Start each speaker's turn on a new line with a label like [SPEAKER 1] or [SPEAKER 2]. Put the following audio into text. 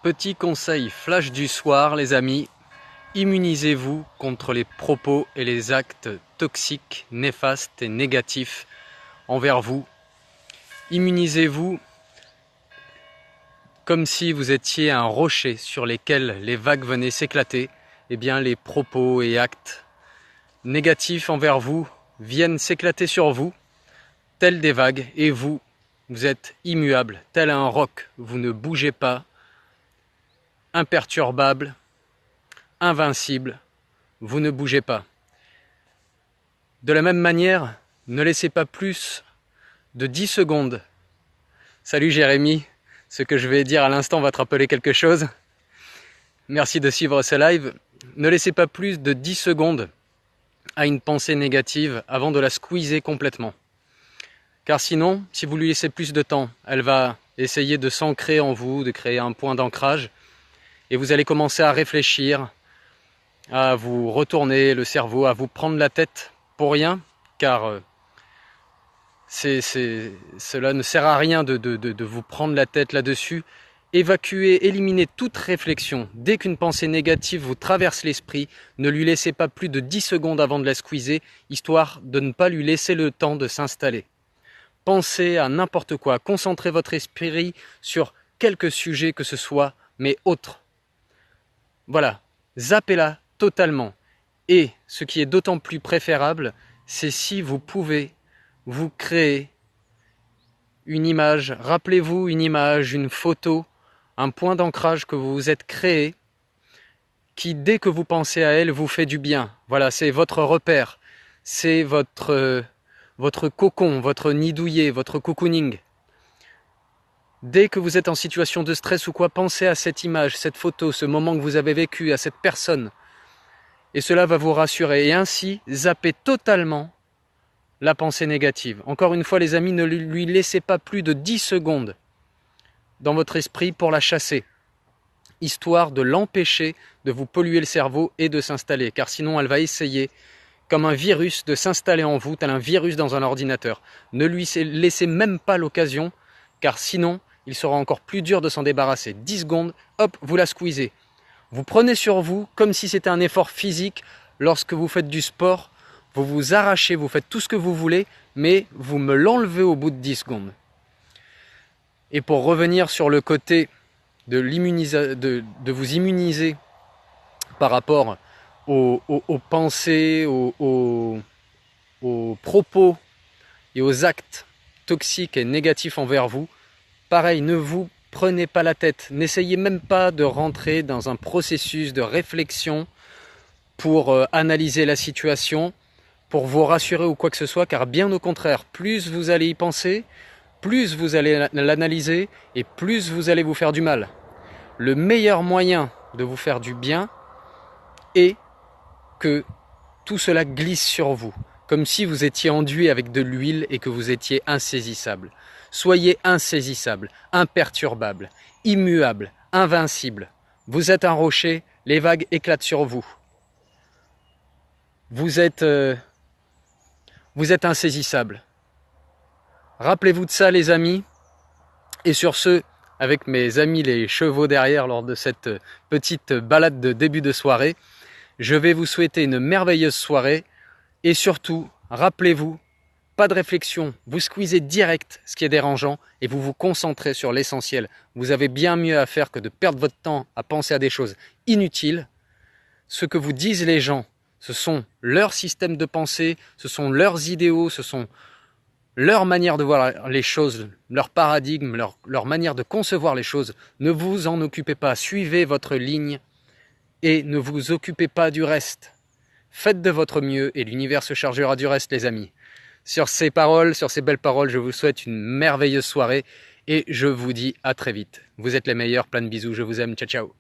[SPEAKER 1] Petit conseil flash du soir, les amis, immunisez-vous contre les propos et les actes toxiques, néfastes et négatifs envers vous. Immunisez-vous comme si vous étiez un rocher sur lequel les vagues venaient s'éclater. Eh bien, les propos et actes négatifs envers vous viennent s'éclater sur vous, tels des vagues, et vous êtes immuable, tel un roc, vous ne bougez pas, imperturbable, invincible, vous ne bougez pas. De la même manière, ne laissez pas plus de 10 secondes. Salut Jérémy, ce que je vais dire à l'instant va te rappeler quelque chose. Merci de suivre ce live. Ne laissez pas plus de 10 secondes à une pensée négative avant de la squeezer complètement. Car sinon, si vous lui laissez plus de temps, elle va essayer de s'ancrer en vous, de créer un point d'ancrage. Et vous allez commencer à réfléchir, à vous retourner le cerveau, à vous prendre la tête pour rien, car cela ne sert à rien de vous prendre la tête là-dessus. Évacuez, éliminez toute réflexion. Dès qu'une pensée négative vous traverse l'esprit, ne lui laissez pas plus de 10 secondes avant de la squeezer, histoire de ne pas lui laisser le temps de s'installer. Pensez à n'importe quoi, concentrez votre esprit sur quelque sujet que ce soit, mais autre. Voilà, zappez-la totalement. Et ce qui est d'autant plus préférable, c'est si vous pouvez vous créer une image, rappelez-vous une image, une photo, un point d'ancrage que vous vous êtes créé, qui dès que vous pensez à elle vous fait du bien. Voilà, c'est votre repère, c'est votre cocon, votre nid douillet, votre cocooning. Dès que vous êtes en situation de stress ou quoi, pensez à cette image, cette photo, ce moment que vous avez vécu, à cette personne. Et cela va vous rassurer. Et ainsi, zappez totalement la pensée négative. Encore une fois, les amis, ne lui laissez pas plus de 10 secondes dans votre esprit pour la chasser, histoire de l'empêcher de vous polluer le cerveau et de s'installer. Car sinon, elle va essayer, comme un virus, de s'installer en vous, tel un virus dans un ordinateur. Ne lui laissez même pas l'occasion, car sinon, il sera encore plus dur de s'en débarrasser. 10 secondes, hop, vous la squeezez. Vous prenez sur vous comme si c'était un effort physique. Lorsque vous faites du sport, vous vous arrachez, vous faites tout ce que vous voulez, mais vous me l'enlevez au bout de 10 secondes. Et pour revenir sur le côté de vous immuniser par rapport aux pensées, aux propos et aux actes toxiques et négatifs envers vous, pareil, ne vous prenez pas la tête. N'essayez même pas de rentrer dans un processus de réflexion pour analyser la situation, pour vous rassurer ou quoi que ce soit, car bien au contraire, plus vous allez y penser, plus vous allez l'analyser et plus vous allez vous faire du mal. Le meilleur moyen de vous faire du bien est que tout cela glisse sur vous, comme si vous étiez enduit avec de l'huile et que vous étiez insaisissable. Soyez insaisissable, imperturbable, immuable, invincible. Vous êtes un rocher, les vagues éclatent sur vous. Vous êtes insaisissable. Rappelez-vous de ça, les amis. Et sur ce, avec mes amis les chevaux derrière lors de cette petite balade de début de soirée, je vais vous souhaiter une merveilleuse soirée. Et surtout, rappelez-vous, pas de réflexion, vous squeezez direct ce qui est dérangeant et vous vous concentrez sur l'essentiel. Vous avez bien mieux à faire que de perdre votre temps à penser à des choses inutiles. Ce que vous disent les gens, ce sont leurs systèmes de pensée, ce sont leurs idéaux, ce sont leur manière de voir les choses, leur paradigme, leur manière de concevoir les choses. Ne vous en occupez pas, suivez votre ligne et ne vous occupez pas du reste. Faites de votre mieux et l'univers se chargera du reste, les amis. Sur ces paroles, sur ces belles paroles, je vous souhaite une merveilleuse soirée et je vous dis à très vite. Vous êtes les meilleurs, plein de bisous, je vous aime, ciao ciao.